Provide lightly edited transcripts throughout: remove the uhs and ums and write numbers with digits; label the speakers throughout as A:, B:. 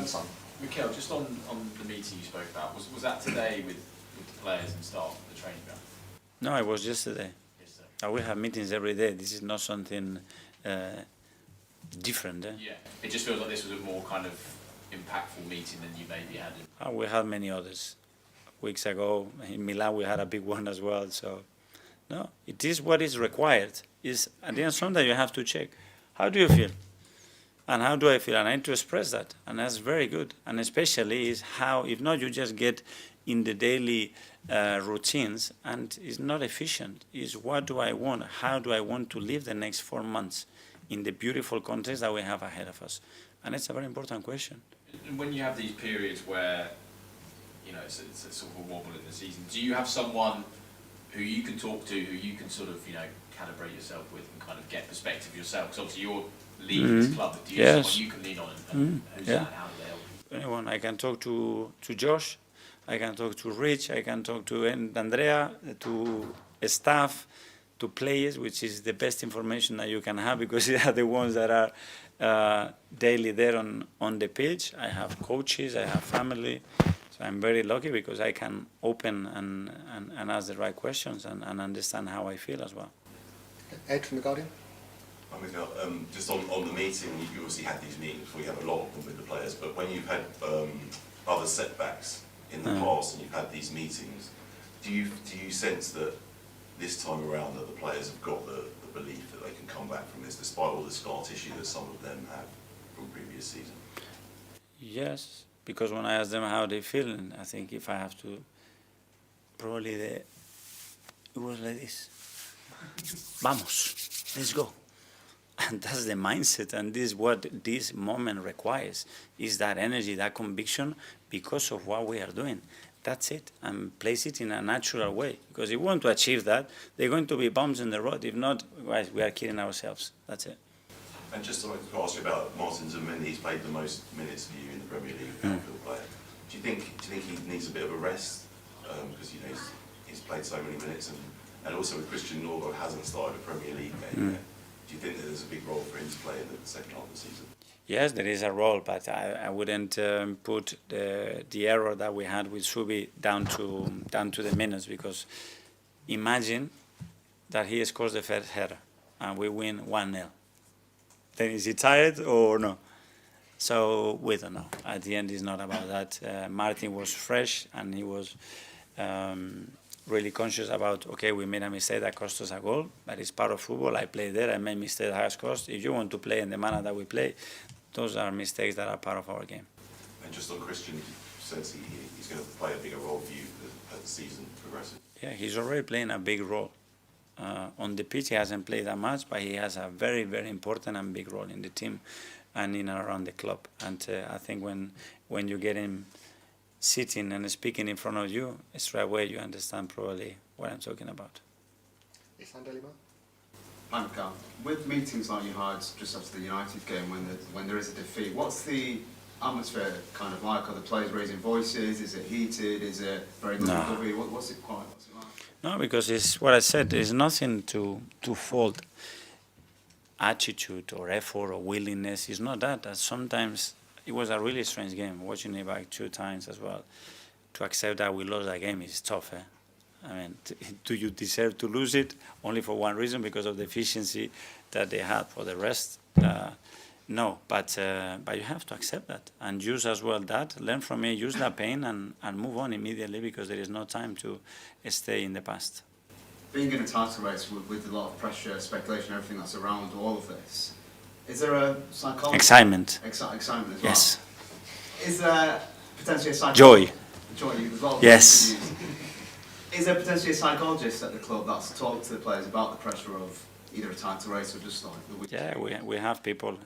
A: the sun.
B: Mikel, just on the meeting you spoke about, was that today with the players and staff at the training ground?
C: No, it was yesterday. We have meetings every day. This is not something different.
B: Yeah, it just feels like this was a more kind of impactful meeting than you maybe had.
C: We had many others. Weeks ago in Milan we had a big one as well. So, no, it is what is required. Is at the end sometimes you have to check. How do you feel? And how do I feel? And I need to express that. And that's very good. And especially is how, if not, you just get in the daily routines and it's not efficient. Is what do I want? How do I want to live the next 4 months in the beautiful context that we have ahead of us? And it's a very important question.
B: And when you have these periods where, you know, it's a sort of a wobble in the season, do you have someone who you can talk to, who you can sort of, you know, calibrate yourself with and kind of get perspective yourself? Because obviously you're leading this club, but do you have someone you can lean on and who's that, and how do they help you?
C: Anyone. I can talk to Josh, I can talk to Rich, I can talk to Andrea, to staff, to players, which is the best information that you can have because they are the ones that are daily there on the pitch. I have coaches, I have family. So I'm very lucky because I can open and ask the right questions and understand how I feel as well.
A: Ed from The Guardian.
D: Just on the meeting, you obviously had these meetings before. You have a lot of them with the players, but when you've had other setbacks in the past and you've had these meetings, do you sense that this time around that the players have got the belief that they can come back from this, despite all the scar tissue that some of them have from previous season?
C: Yes, because when I ask them how they feel, and I think if I have to, probably it was like this. Vamos, let's go. And that's the mindset, and this is what this moment requires, is that energy, that conviction, because of what we are doing. That's it, and place it in a natural way. Because if we want to achieve that, there are going to be bumps in the road. If not, guys, we are kidding ourselves. That's it.
D: And just to ask you about Martin Zubimendi, he's played the most minutes for you in the Premier League, outfield player. Do you think he needs a bit of a rest? Because you know he's played so many minutes, and also with Christian Norgard hasn't started a Premier League game yet. Do you think that there's a big role for him to play in the second half of the season?
C: Yes, there is a role, but I wouldn't put the error that we had with Subi down to the minutes, because imagine that he scores the first header and we win 1-0. Then is he tired or no? So we don't know. At the end, it's not about that. Martin was fresh and he was really conscious about, okay, we made a mistake that cost us a goal, but it's part of football. I played there, I made mistakes that has cost. If you want to play in the manner that we play, those are mistakes that are part of our game.
D: And just on Christian, since he's going to play a bigger role for you as the season progresses?
C: Yeah, he's already playing a big role. On the pitch, he hasn't played that much, but he has a very, very important and big role in the team and in and around the club. And I think when you get him sitting and speaking in front of you, straight away you understand probably what I'm talking about.
E: Hi, Mikel. With meetings like you had just after the United game, when there is a defeat, what's the atmosphere kind of like? Are the players raising voices? Is it heated? Is it very difficult? What's it like?
C: No, because it's what I said. There's nothing to fault attitude or effort or willingness. It's not that. Sometimes it was a really strange game. Watching it back 2 times as well, to accept that we lost that game is tough. I mean, do you deserve to lose it only for one reason, because of the efficiency that they had? For the rest, no. But you have to accept that and use as well that, learn from it, use that pain and move on immediately, because there is no time to stay in the past.
E: Being in a title race with a lot of pressure, speculation, everything that's around all of this, is there a psychology?
C: Excitement.
E: Excitement as well?
C: Yes.
E: Is there potentially a psychologist? Joy as well?
C: Yes.
E: Is there potentially a psychologist at the club that's talked to the players about the pressure of either a title race or just like the week?
C: Yeah, we have people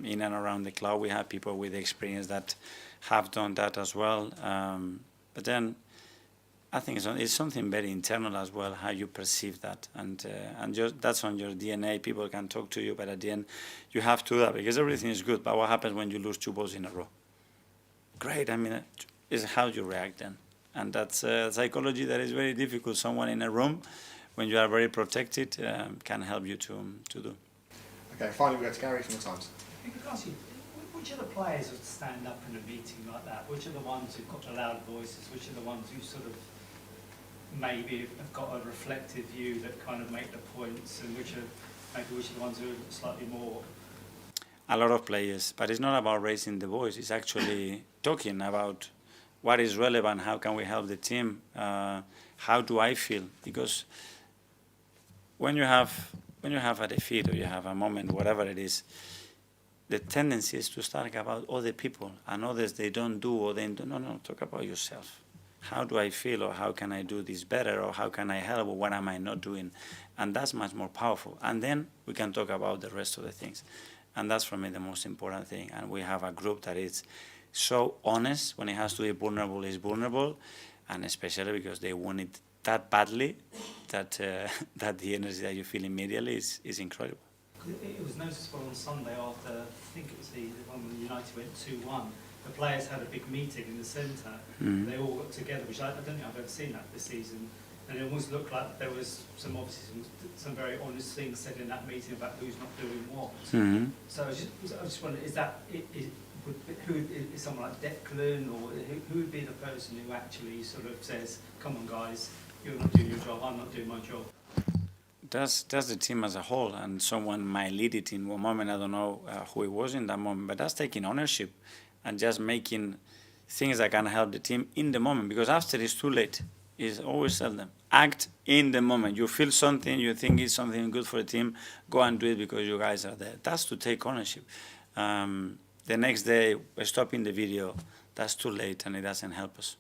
C: in and around the club. We have people with experience that have done that as well. But then I think it's something very internal as well, how you perceive that. And just, that's on your DNA. People can talk to you, but at the end you have to do that, because everything is good. But what happens when you lose 2 balls in a row? Great, I mean, it's how you react then. And that's psychology that is very difficult. Someone in a room, when you are very protected, can help you to do.
A: Okay, finally we go to Gary from The Times.
F: What
A: Which of the players would stand up in a meeting like that? Which are the ones who've got the loud voices? Which are the ones who sort of maybe have got a reflective view that kind of make the points, and which are the ones who are slightly more?
C: A lot of players, but it's not about raising the voice. It's actually talking about what is relevant, how can we help the team, how do I feel? Because when you have a defeat or you have a moment, whatever it is, the tendency is to start about other people and others they don't do or they do. No, talk about yourself. How do I feel, or how can I do this better, or how can I help, or what am I not doing? And that's much more powerful. And then we can talk about the rest of the things. And that's for me the most important thing. And we have a group that is so honest. When it has to be vulnerable, it's vulnerable. And especially because they want it that badly that that the energy that you feel immediately is incredible.
A: It was noticeable on Sunday after, I think it was the one when United went 2-1, the players had a big meeting in the centre. They all got together, which I don't think I've ever seen that this season. And it almost looked like there was some very honest things said in that meeting about who's not doing what. So I just wondered, who is someone like Declan, or who would be the person who actually sort of says, come on guys, you're not doing your job, I'm not doing my job?
C: That's the team as a whole, and someone might lead it in one moment. I don't know who it was in that moment, but that's taking ownership and just making things that can help the team in the moment, because after it's too late. Is always tell them, act in the moment. You feel something, you think it's something good for the team, go and do it because you guys are there. That's to take ownership. The next day, stopping the video, that's too late and it doesn't help us.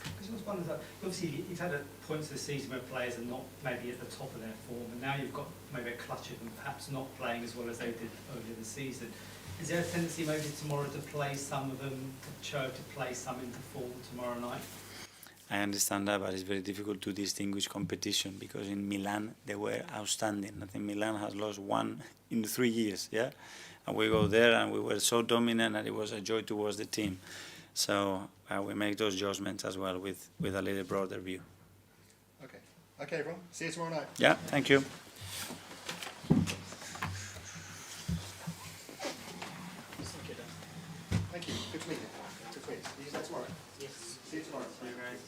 A: Because it was one of the, obviously you've had points this season where players are not maybe at the top of their form, and now you've got maybe a clutch of them perhaps not playing as well as they did earlier this season. Is there a tendency maybe tomorrow to play some of them, to play some into form tomorrow night?
C: I understand that, but it's very difficult to distinguish competition, because in Milan they were outstanding. I think Milan has lost one in 3 years, yeah? And we go there and we were so dominant and it was a joy to watch the team. So we make those judgments as well with a little broader view.
F: Okay. Okay, everyone. See you tomorrow night.
C: Yeah, thank you.
F: Thank you. Good to meet you. Good to meet you. See you tomorrow.
A: Yes.
F: See you tomorrow.
A: See you guys.